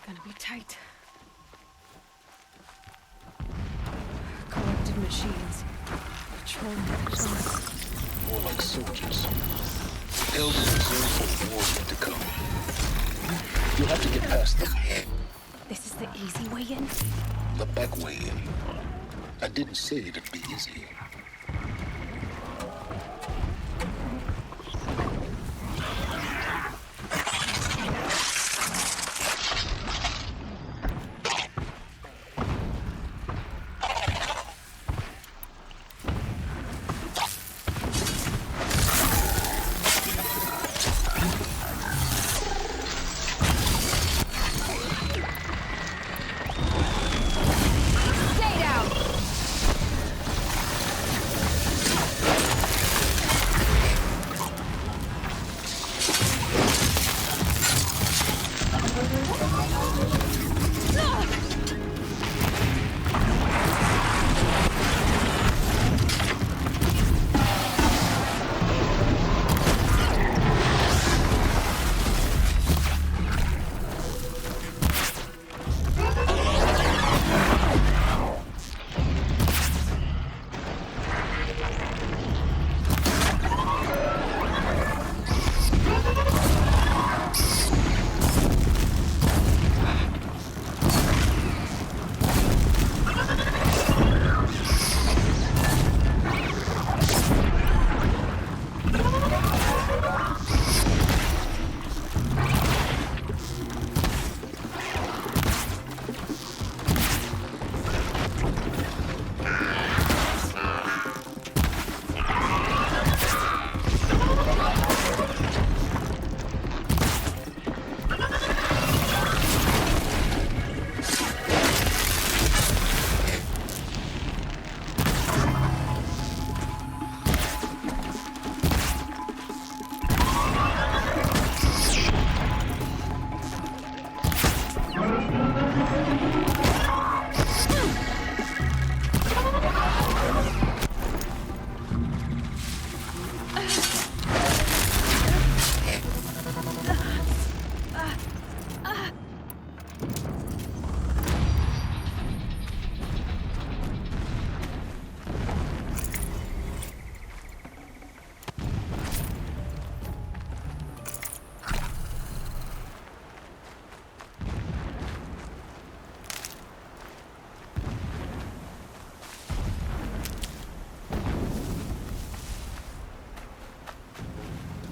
Gonna be tight. Collected machines. Patrolling the zone. More like soldiers. Held in reserve for the wars yet to come. You'll have to get past them. This is the easy way in? The back way in. I didn't say it'd be easy.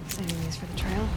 Saving these for the trail.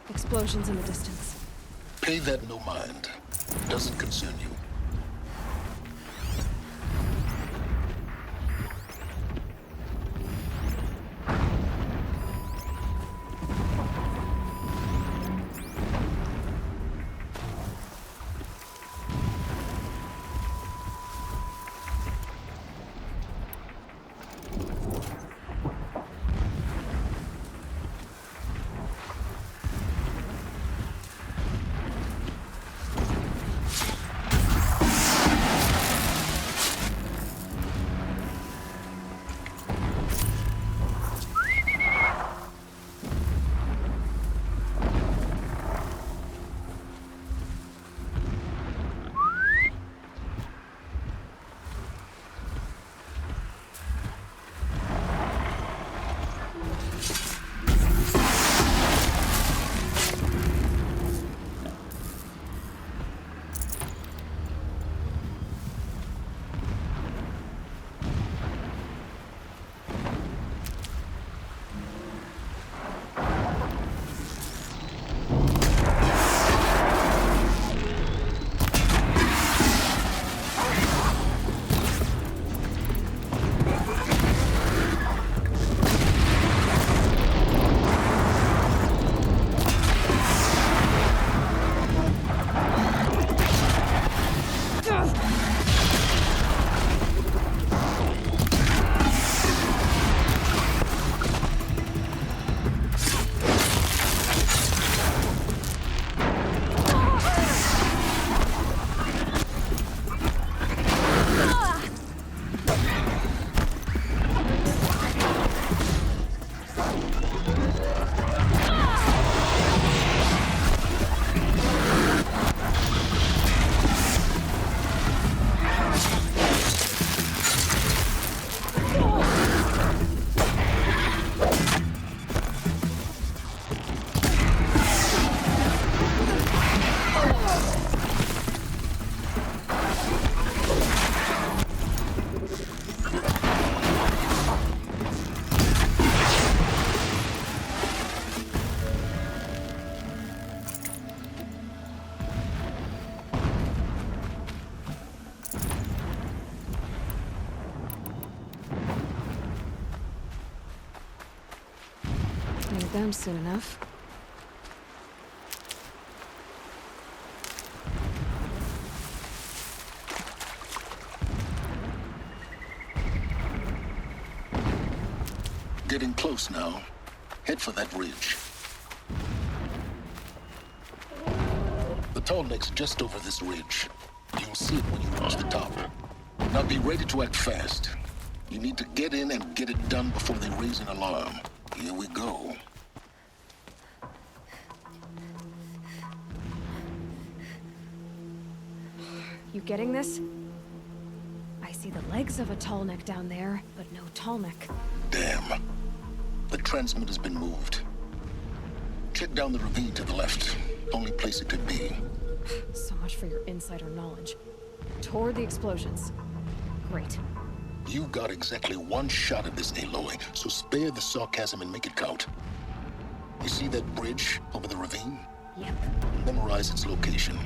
Explosions in the distance. Pay that no mind. Doesn't concern you. them soon enough. Getting close now. Head for that ridge. The tall neck's just over this ridge. You'll see it when you reach the top. Now be ready to act fast. You need to get in and get it done before they raise an alarm. Here we go. You getting this? I see the legs of a tall neck down there, but no tall neck. Damn. The transmitter's been moved. Check down the ravine to the left. Only place it could be. So much for your insider knowledge. Toward the explosions. Great. You got exactly one shot at this, Aloy, so spare the sarcasm and make it count. You see that bridge over the ravine? Yep. Memorize its location.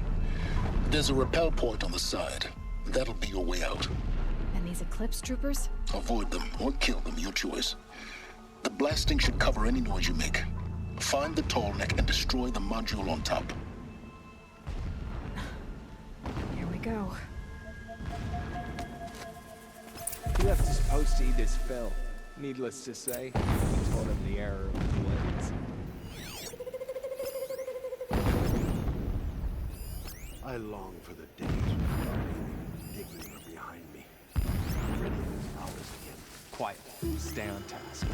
There's a rappel point on the side. That'll be your way out. And these Eclipse troopers? Avoid them or kill them, your choice. The blasting should cover any noise you make. Find the tall neck and destroy the module on top. Here we go. He left us supposed to eat his fill. Needless to say, we told him the error of his ways. I long for the days when digging were behind me. Breaking those powers again. Quiet. Stay on task.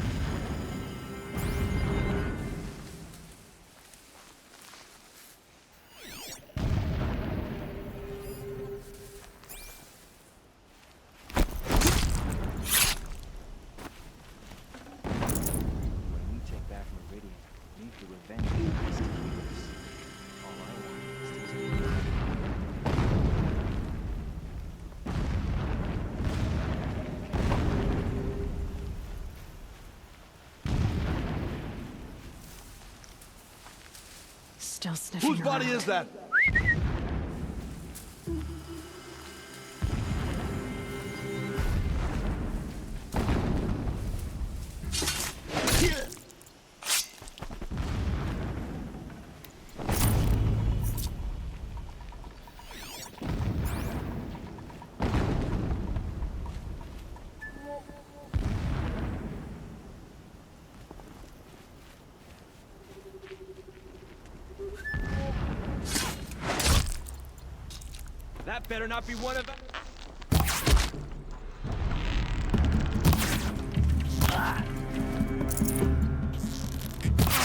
When we take back Meridian, leave the revenge to us. All I want is to take it. Still sniffing Whose body around. is that? That better not be one of them.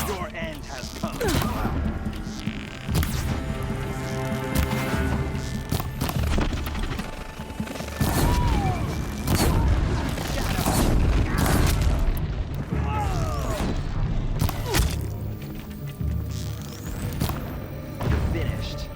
Your end has come. Finished.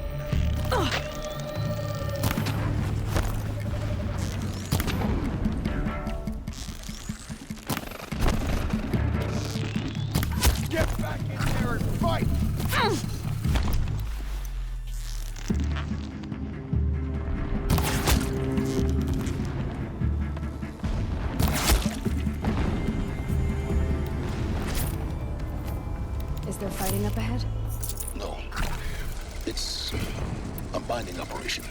Get back in there and fight! Is there fighting up ahead? No. It's a mining operation.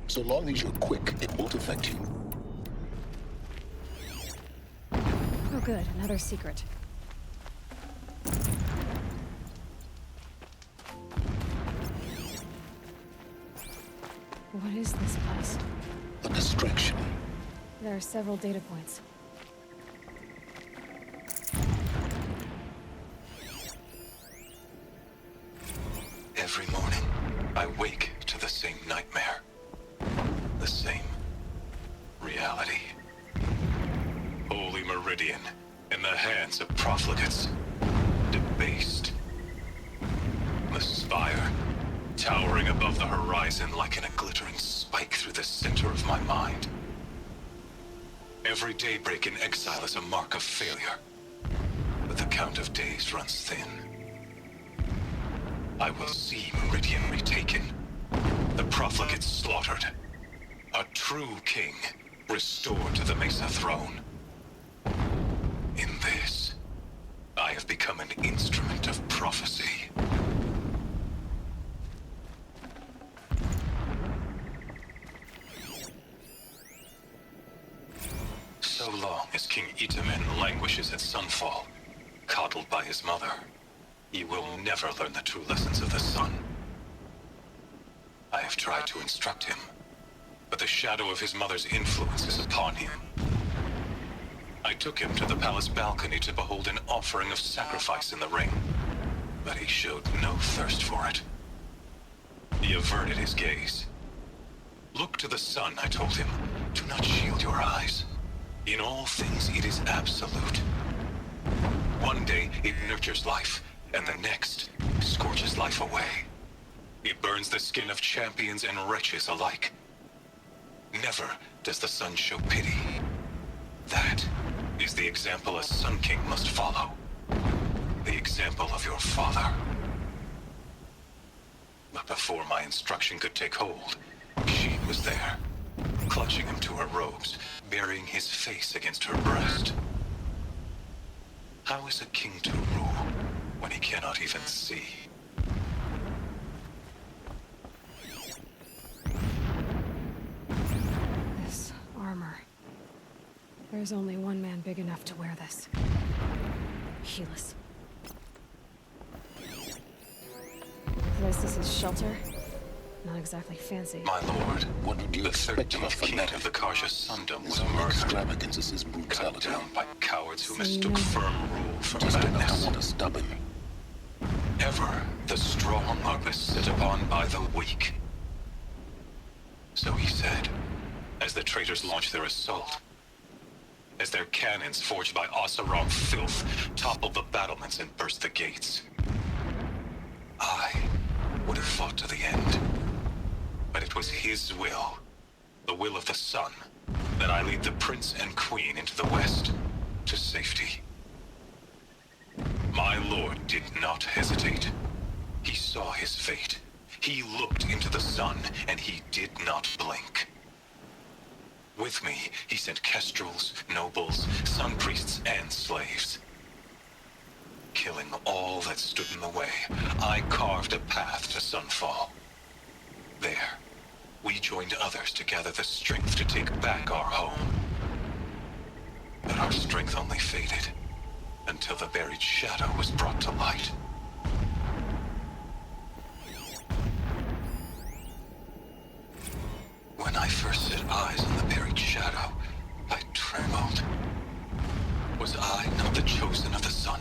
So long as you're quick, it won't affect you. Oh good, another secret. What is this place? A distraction. There are several data points. Every morning, I wake to the same nightmare. The same reality. Holy Meridian, in the hands of profligates. Debased. The spire, towering above the horizon like a glittering spike through the center of my mind. Every daybreak in exile is a mark of failure. But the count of days runs thin. I will see Meridian retaken. The profligates slaughtered. A true king restored to the Mesa throne. In this, I I have become an instrument of prophecy. So long as King Itamen languishes at Sunfall, coddled by his mother, he will never learn the true lessons of the sun. I have tried to instruct him, but the shadow of his mother's influence is upon him. I took him to the palace balcony to behold an offering of sacrifice in the ring, but he showed no thirst for it. He averted his gaze. Look to the sun, I told him. Do not shield your eyes. In all things, it is absolute. One day, it nurtures life, and the next, scorches life away. It burns the skin of champions and wretches alike. Never does the sun show pity. That is the example a Sun King must follow. The example of your father. But before my instruction could take hold, she was there, clutching him to her robes, burying his face against her breast. How is a king to rule when he cannot even see? This armor. There's only one man big enough to wear this. Helis. This is his shelter. Not exactly fancy. My lord, What would you the expect of a 13th king fanatic? of the Karja Sundom was His only murdered, extravagance is his cut brutality. down by cowards who So mistook you know- firm rule for Just enough madness. to stop him. Ever the strong are beset upon by the weak. So he said, as the traitors launched their assault. As their cannons, forged by Oseram filth, toppled the battlements and burst the gates. I would have fought to the end. But it was his will, the will of the sun, that I lead the prince and queen into the west, to safety. My lord did not hesitate. He saw his fate. He looked into the sun, and he did not blink. With me, he sent kestrels, nobles, sun priests, and slaves. Killing all that stood in the way, I carved a path to Sunfall. There, we joined others to gather the strength to take back our home. But our strength only faded, until the buried shadow was brought to light. When I first set eyes on the buried shadow, I trembled. Was I not the chosen of the sun?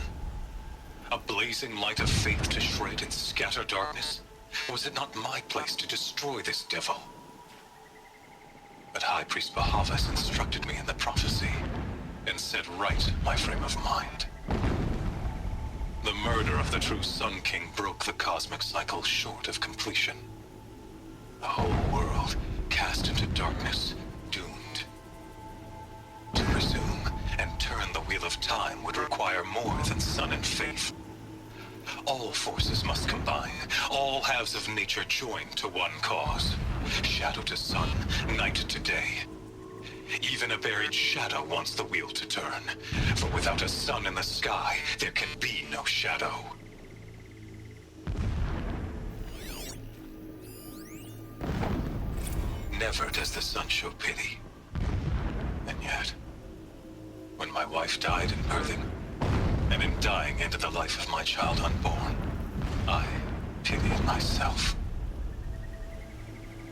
A blazing light of faith to shred and scatter darkness? Was it not my place to destroy this devil? But High Priest Bahavas instructed me in the prophecy, and set right my frame of mind. The murder of the true Sun King broke the cosmic cycle short of completion. The whole world cast into darkness, doomed. To resume and turn the wheel of time would require more than sun and faith. All forces must combine, all halves of nature join to one cause. Shadow to sun, night to day. Even a buried shadow wants the wheel to turn, for without a sun in the sky, there can be no shadow. Never does the sun show pity. And yet, when my wife died in birthing, and in dying ended the life of my child unborn, I pitied myself.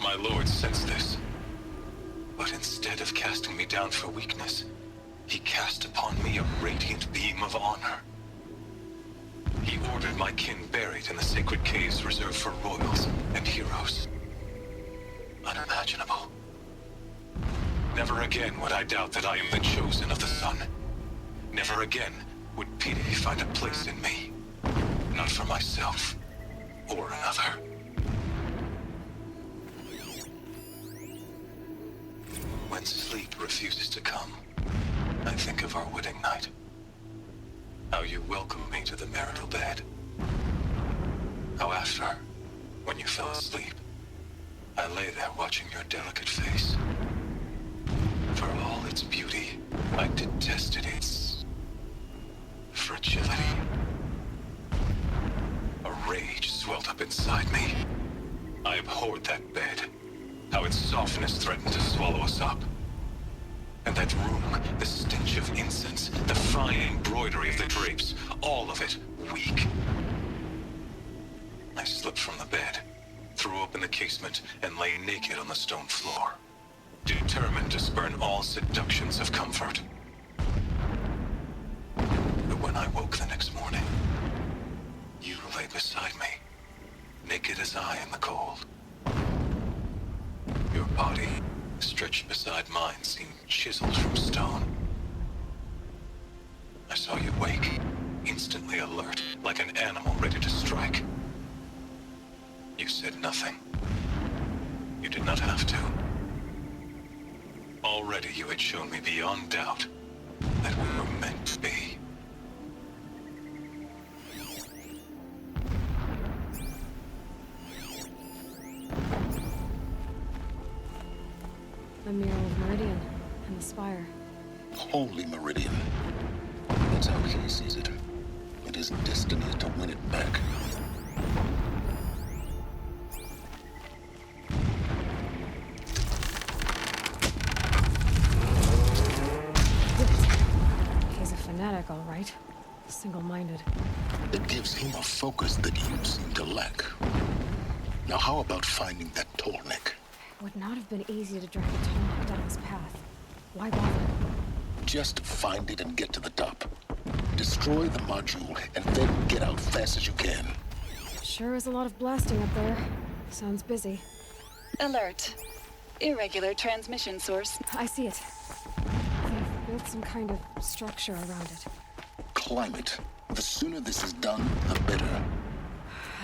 My lord sensed this, but instead of casting me down for weakness, he cast upon me a radiant beam of honor. He ordered my kin buried in the sacred caves reserved for royals and heroes. Unimaginable. Never again would I doubt that I am the chosen of the sun. Never again would pity find a place in me. Not for myself or another. When sleep refuses to come, I think of our wedding night. How you welcomed me to the marital bed. How after, when you fell asleep, I lay there watching your delicate face. For all its beauty, I detested its fragility. welled up inside me. I abhorred that bed, how its softness threatened to swallow us up. And that room, the stench of incense, the fine embroidery of the drapes, all of it weak. I slipped from the bed, threw open the casement, and lay naked on the stone floor, determined to spurn all seductions of comfort. But when I woke the next morning, you lay beside me, naked as I in the cold. Your body, stretched beside mine, seemed chiseled from stone. I saw you wake, instantly alert, like an animal ready to strike. You said nothing. You did not have to. Already you had shown me beyond doubt that we were meant to be. The mural of Meridian and the spire. Holy Meridian. That's how he sees it. It is destiny to win it back. He's a fanatic, all right. Single-minded. It gives him a focus that you seem to lack. Now how about finding that tall neck? It would not have been easy to drag a tall down his path. Why bother? Just find it and get to the top. Destroy the module and then get out fast as you can. Sure is a lot of blasting up there. Sounds busy. Alert. Irregular transmission source. I see it. They've built some kind of structure around it. Climb it. The sooner this is done, the better.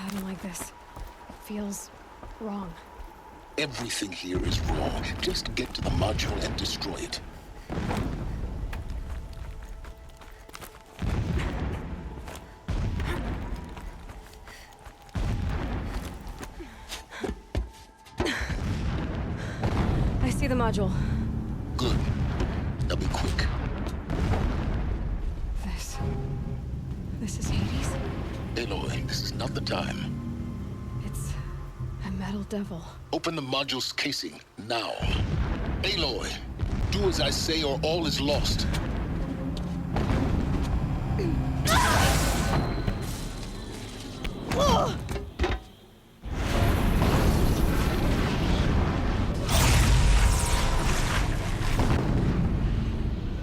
I don't like this. It feels wrong. Everything here is wrong. Just get to the module and destroy it. I see the module. Good. Now be quick. This is Hades? Aloy, this is not the time. It's a metal devil. Open the module's casing, now. Aloy, do as I say or all is lost.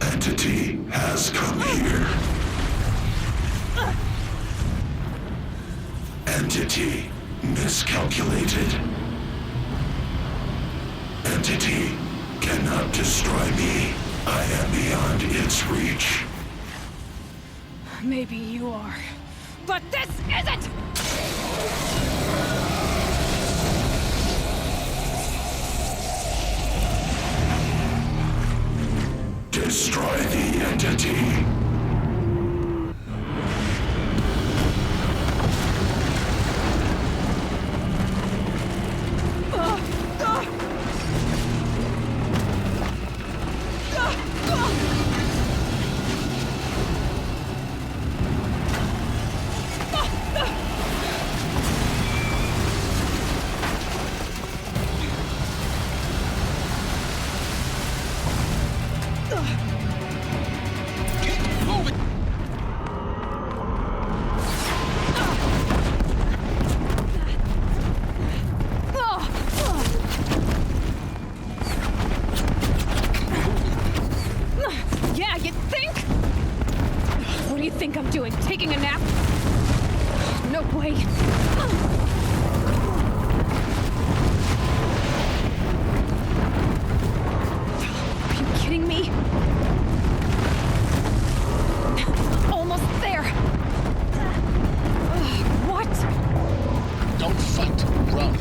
Entity has come here. Entity miscalculated. Entity cannot destroy me. I am beyond its reach. Maybe you are. But this isn't! Destroy the entity. Taking a nap? No way. Are you kidding me? Almost there. What? Don't fight, run.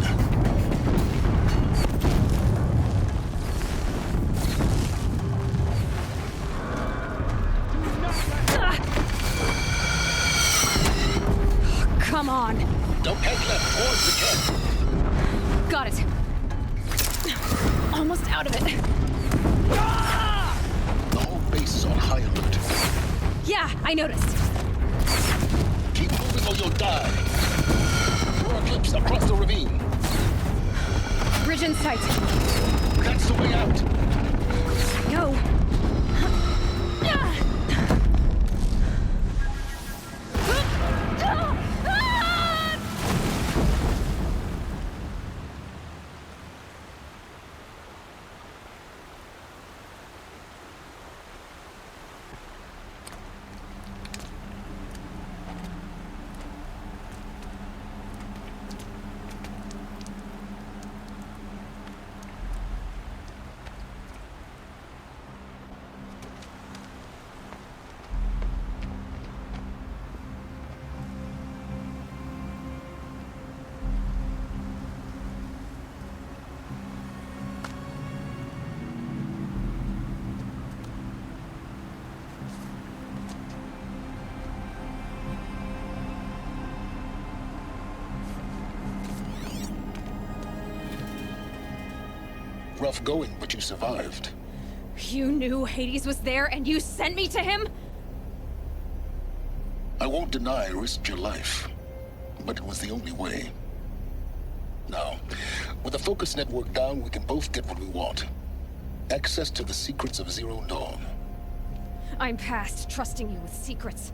Come on. Don't head left towards the camp. Got it. Almost out of it. The whole base is on high alert. Yeah, I noticed. Keep moving or you'll die. Work eclipse across the ravine. Bridge in sight. That's the way out. No. Rough going, but you survived. You knew Hades was there and you sent me to him? I won't deny I risked your life, but it was the only way. Now, with the focus network down, we can both get what we want. Access to the secrets of Zero Dawn. I'm past trusting you with secrets.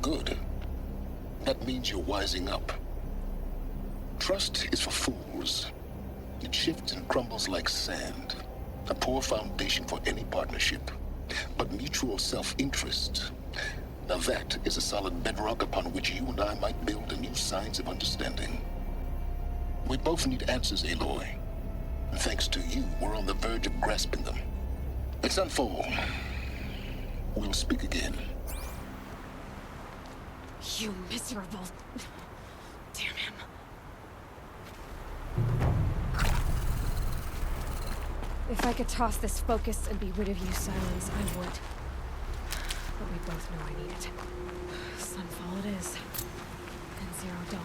Good. That means you're wising up. Trust is for fools. It shifts and crumbles like sand. A poor foundation for any partnership. But mutual self-interest, now that is a solid bedrock upon which you and I might build a new science of understanding. We both need answers, Aloy. And thanks to you, we're on the verge of grasping them. Let's unfold. We'll speak again. You miserable... Damn him. If I could toss this focus and be rid of you, Silence, I would. But we both know I need it. Sunfall it is. And Zero Dawn.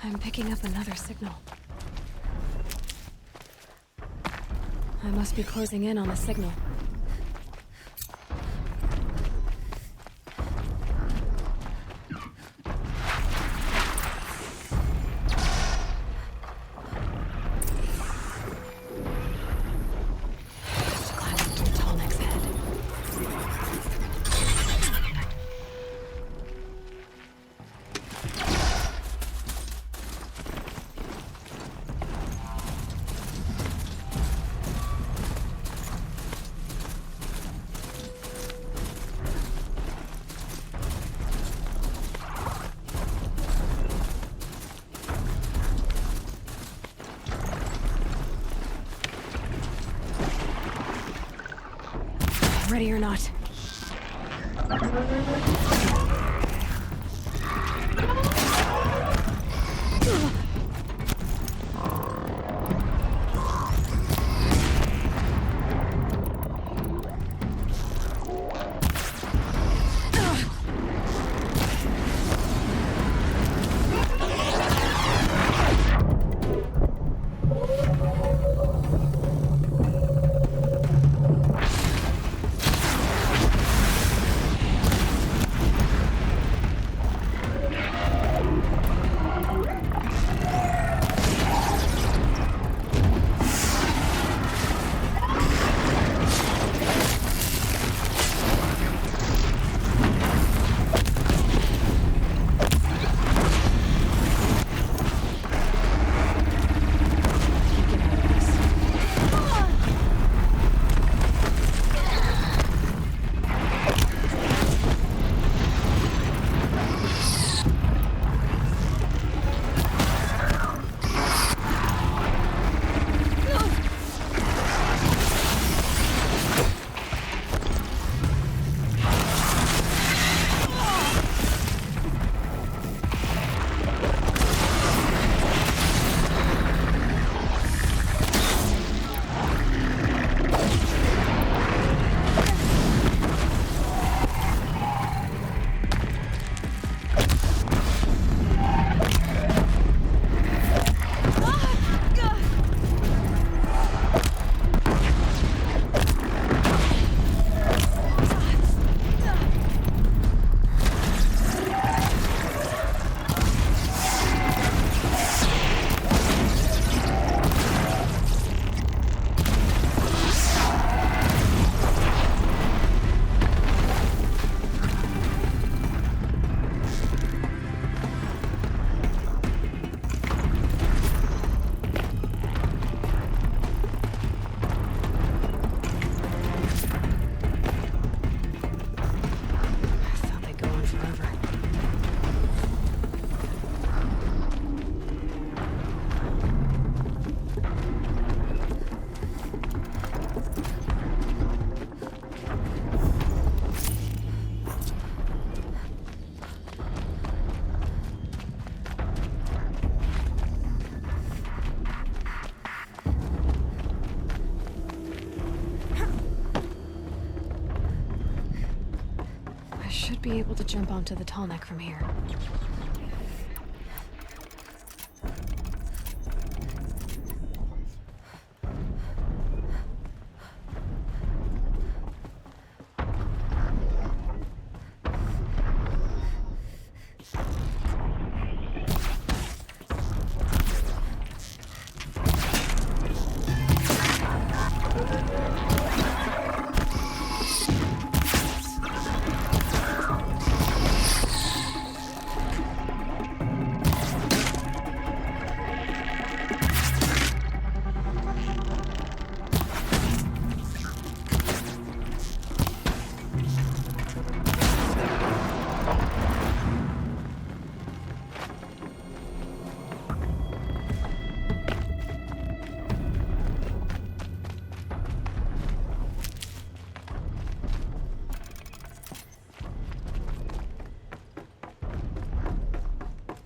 I'm picking up another signal. I must be closing in on the signal. Ready or not. should be able to jump onto the tall neck from here.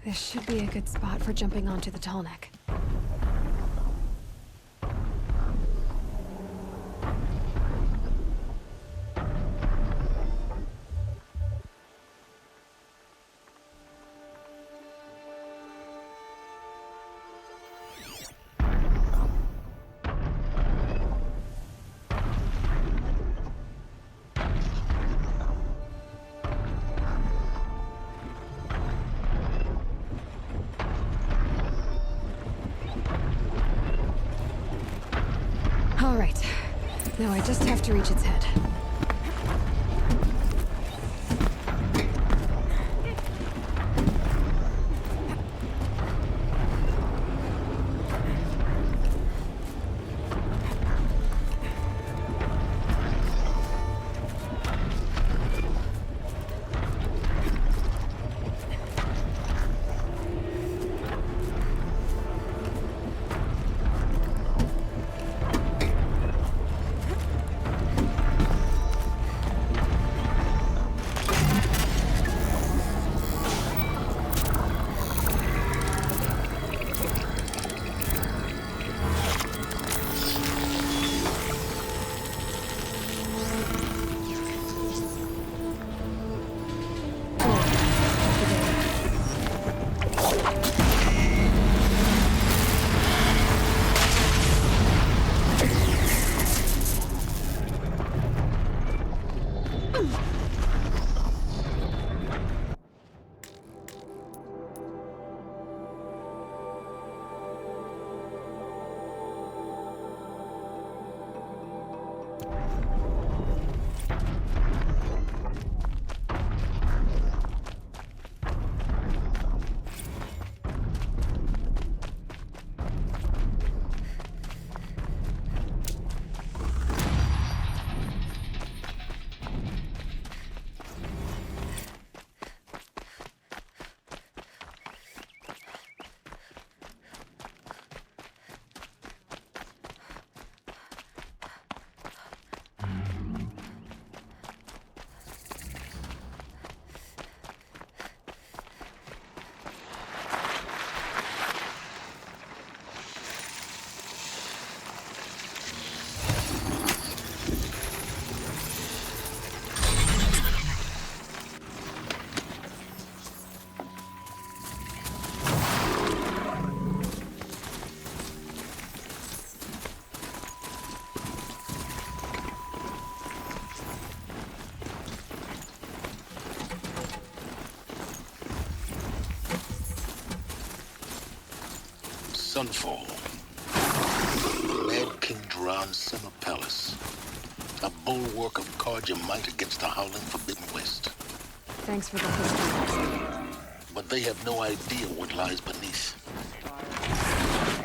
This should be a good spot for jumping onto the tall neck. All right. Now I just have to reach its head. Sunfall. Mad King Duran's summer palace. A bulwark of Carja might against the howling Forbidden West. Thanks for the history. But they have no idea what lies beneath.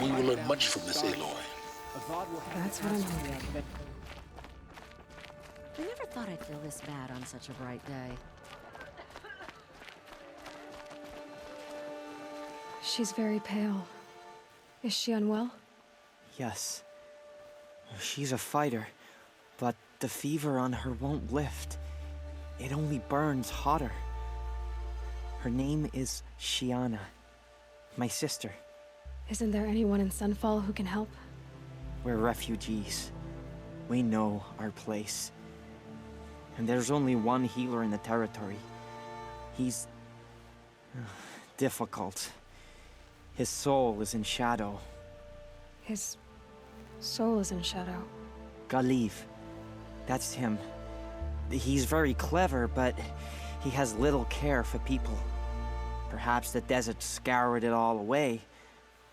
We will learn much from this Aloy. That's what I'm hoping. I never thought I'd feel this bad on such a bright day. She's very pale. Is she unwell? Yes. She's a fighter, but the fever on her won't lift. It only burns hotter. Her name is Shiana, my sister. Isn't there anyone in Sunfall who can help? We're refugees. We know our place. And there's only one healer in the territory. He's... difficult. His soul is in shadow. His soul is in shadow. Galiv. That's him. He's very clever, but he has little care for people. Perhaps the desert scoured it all away.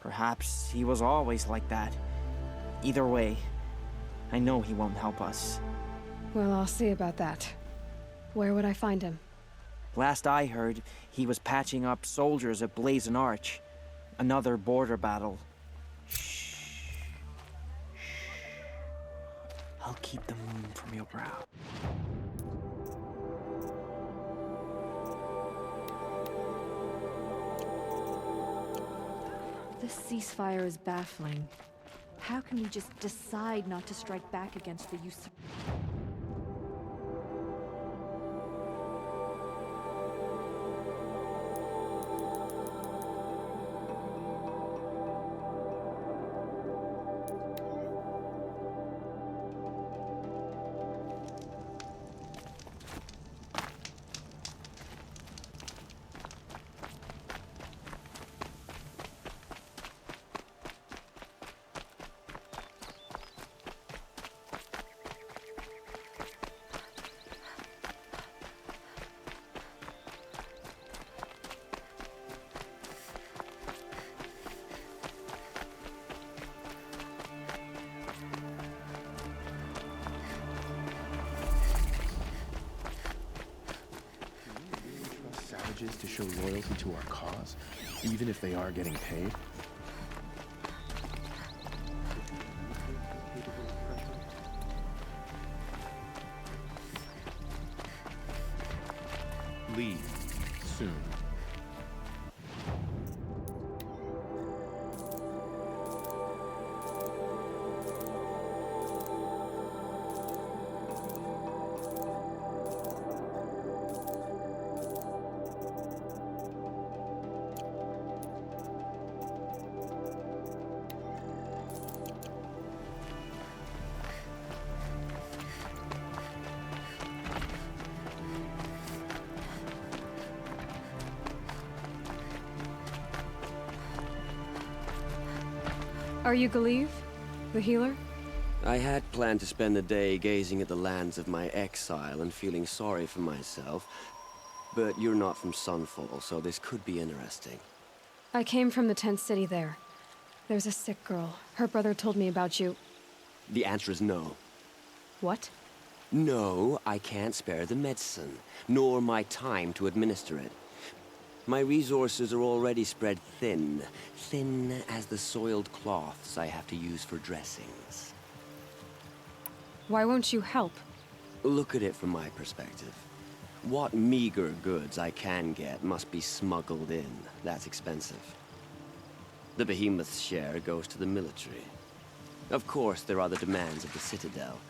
Perhaps he was always like that. Either way, I know he won't help us. Well, I'll see about that. Where would I find him? Last I heard, he was patching up soldiers at Blazon Arch. Another border battle. Shh. I'll keep the moon from your brow. This ceasefire is baffling. How can we just decide not to strike back against the usurper? To show loyalty to our cause, even if they are getting paid? Leave soon. Are you Galiv, the healer? I had planned to spend the day gazing at the lands of my exile and feeling sorry for myself. But you're not from Sunfall, so this could be interesting. I came from the tent city there. There's a sick girl. Her brother told me about you. The answer is no. What? No, I can't spare the medicine, nor my time to administer it. My resources are already spread thin. Thin as the soiled cloths I have to use for dressings. Why won't you help? Look at it from my perspective. What meager goods I can get must be smuggled in. That's expensive. The behemoth's share goes to the military. Of course, there are the demands of the Citadel.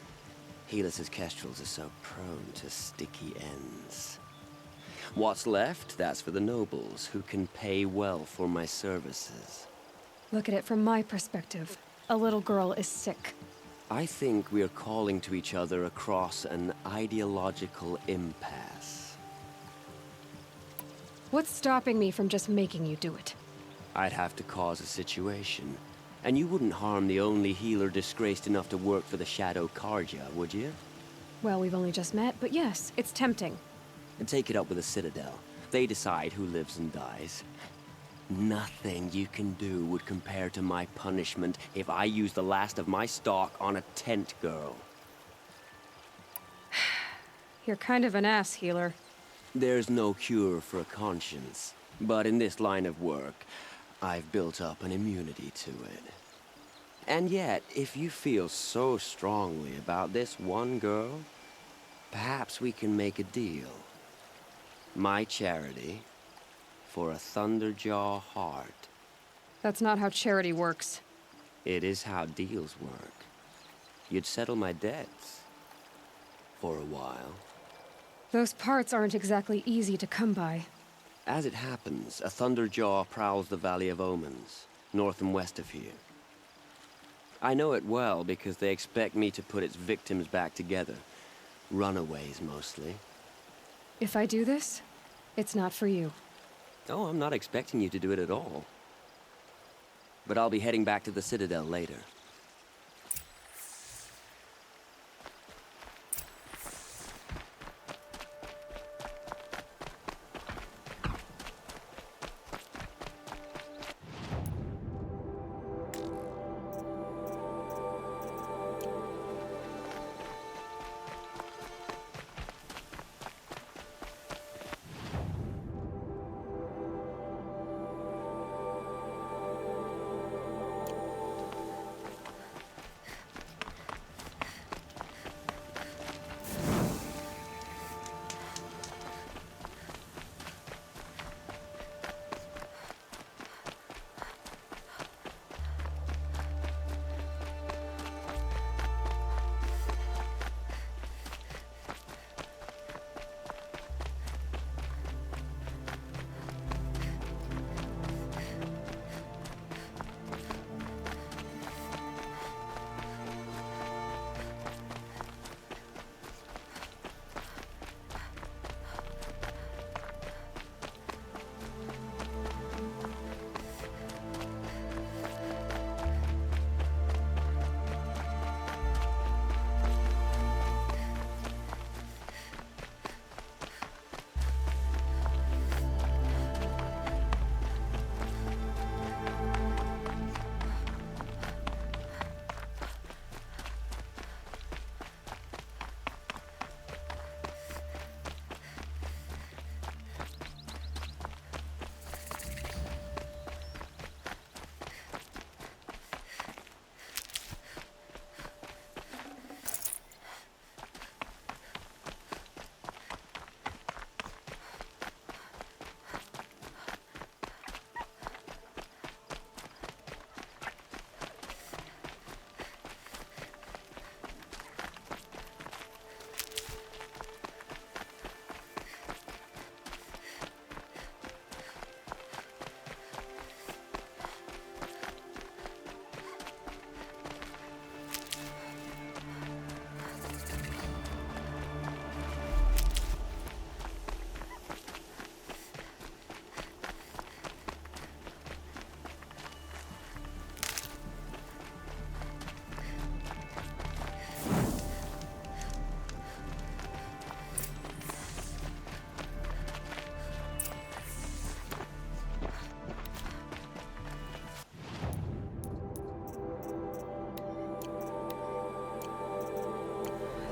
Helis's kestrels are so prone to sticky ends. What's left, that's for the nobles, who can pay well for my services. Look at it from my perspective. A little girl is sick. I think we are calling to each other across an ideological impasse. What's stopping me from just making you do it? I'd have to cause a situation. And you wouldn't harm the only healer disgraced enough to work for the Shadow Karja, would you? Well, we've only just met, but yes, it's tempting. And take it up with the Citadel. They decide who lives and dies. Nothing you can do would compare to my punishment if I use the last of my stock on a tent girl. You're kind of an ass, healer. There's no cure for a conscience. But in this line of work, I've built up an immunity to it. And yet, if you feel so strongly about this one girl, perhaps we can make a deal. My charity for a Thunderjaw heart. That's not how charity works. It is how deals work. You'd settle my debts. For a while. Those parts aren't exactly easy to come by. As it happens, a Thunderjaw prowls the Valley of Omens, north and west of here. I know it well because they expect me to put its victims back together. Runaways, mostly. If I do this, It's not for you. Oh, I'm not expecting you to do it at all. But I'll be heading back to the Citadel later.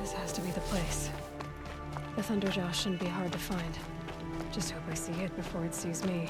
This has to be the place. The Thunderjaw shouldn't be hard to find. Just hope I see it before it sees me.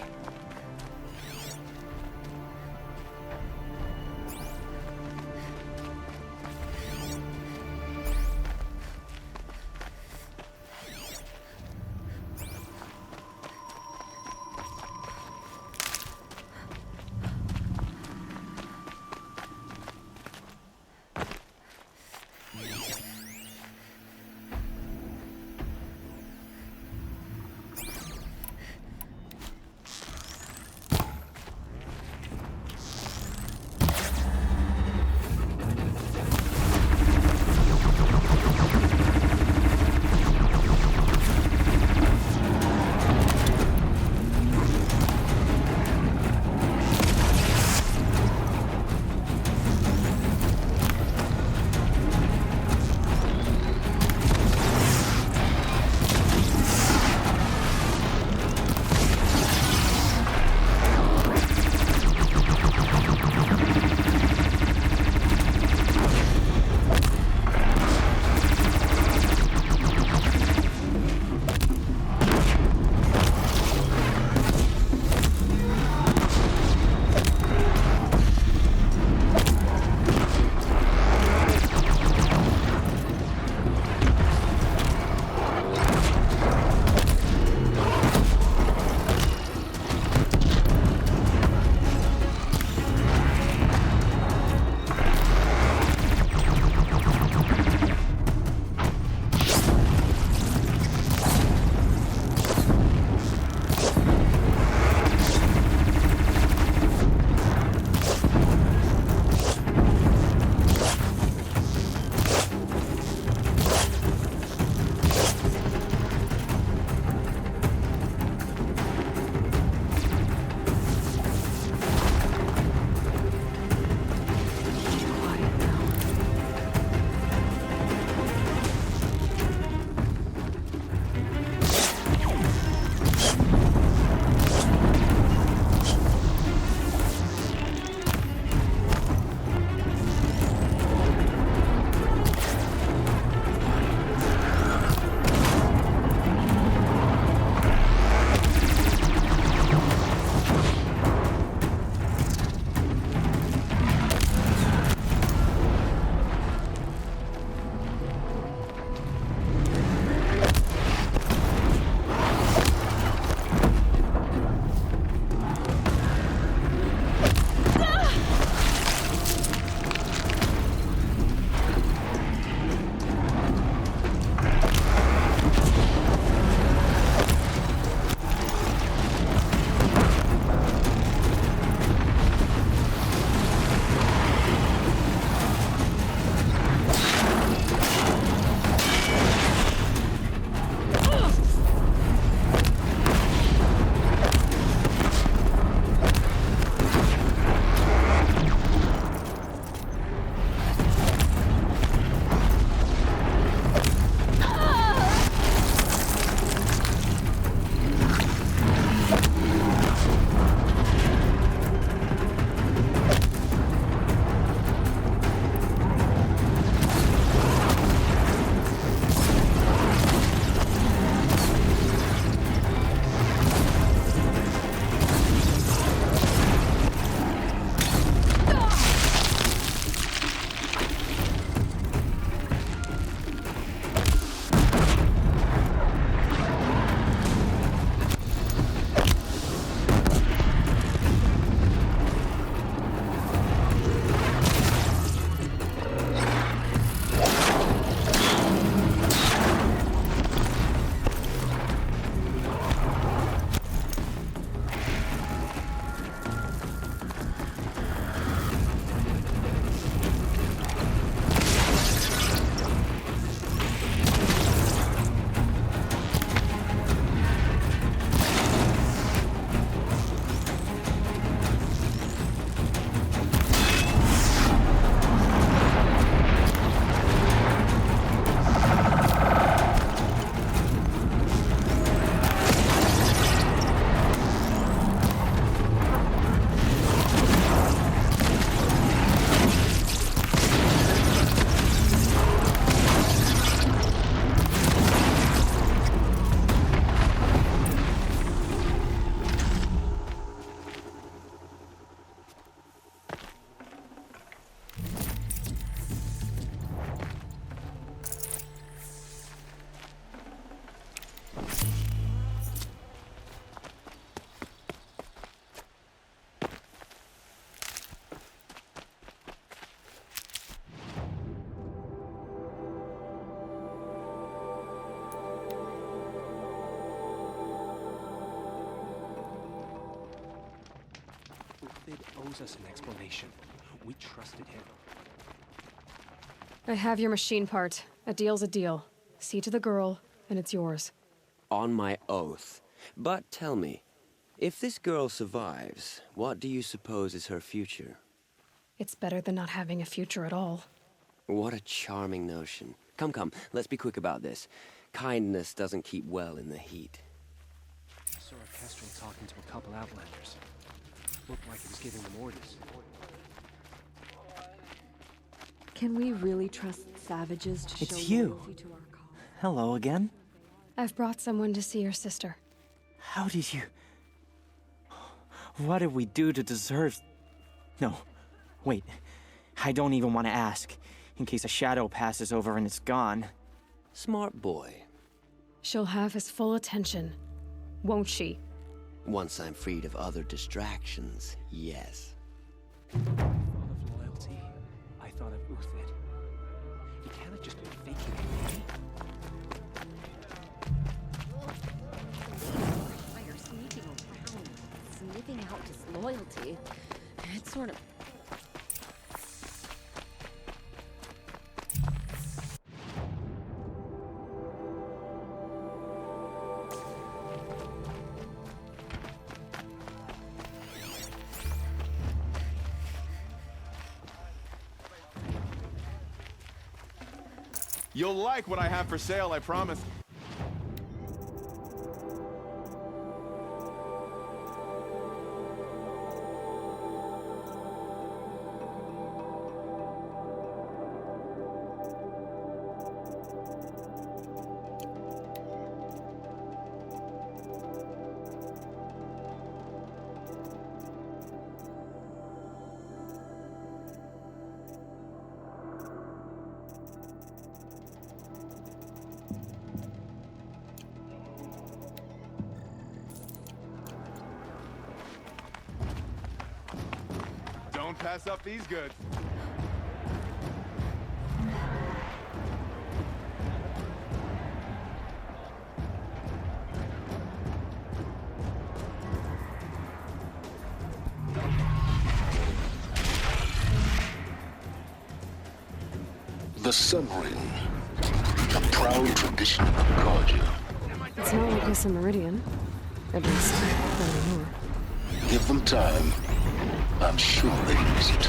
owes us an explanation. We trusted him. I have your machine part. A deal's a deal. See to the girl, and it's yours. On my oath. But tell me, if this girl survives, what do you suppose is her future? It's better than not having a future at all. What a charming notion. Come, come, let's be quick about this. Kindness doesn't keep well in the heat. I saw a Kestrel talking to a couple Outlanders. Looked like he was giving them orders. Can we really trust savages to It's show you. loyalty to our cause? Hello again. I've brought someone to see your sister. How did you... What did we do to deserve... No, wait. I don't even want to ask, in case a shadow passes over and it's gone. Smart boy. She'll have his full attention, won't she? Once I'm freed of other distractions, yes. I thought of loyalty. I thought of Uthid. He cannot just be faking it. Fire sneaking around, sniffing out disloyalty. It's sort of... You'll like what I have for sale, I promise. Don't pass up these goods. The Sun Ring, a proud tradition of Carja. It's not like this in Meridian. At least, not anymore. Give them time. I'm sure they use it.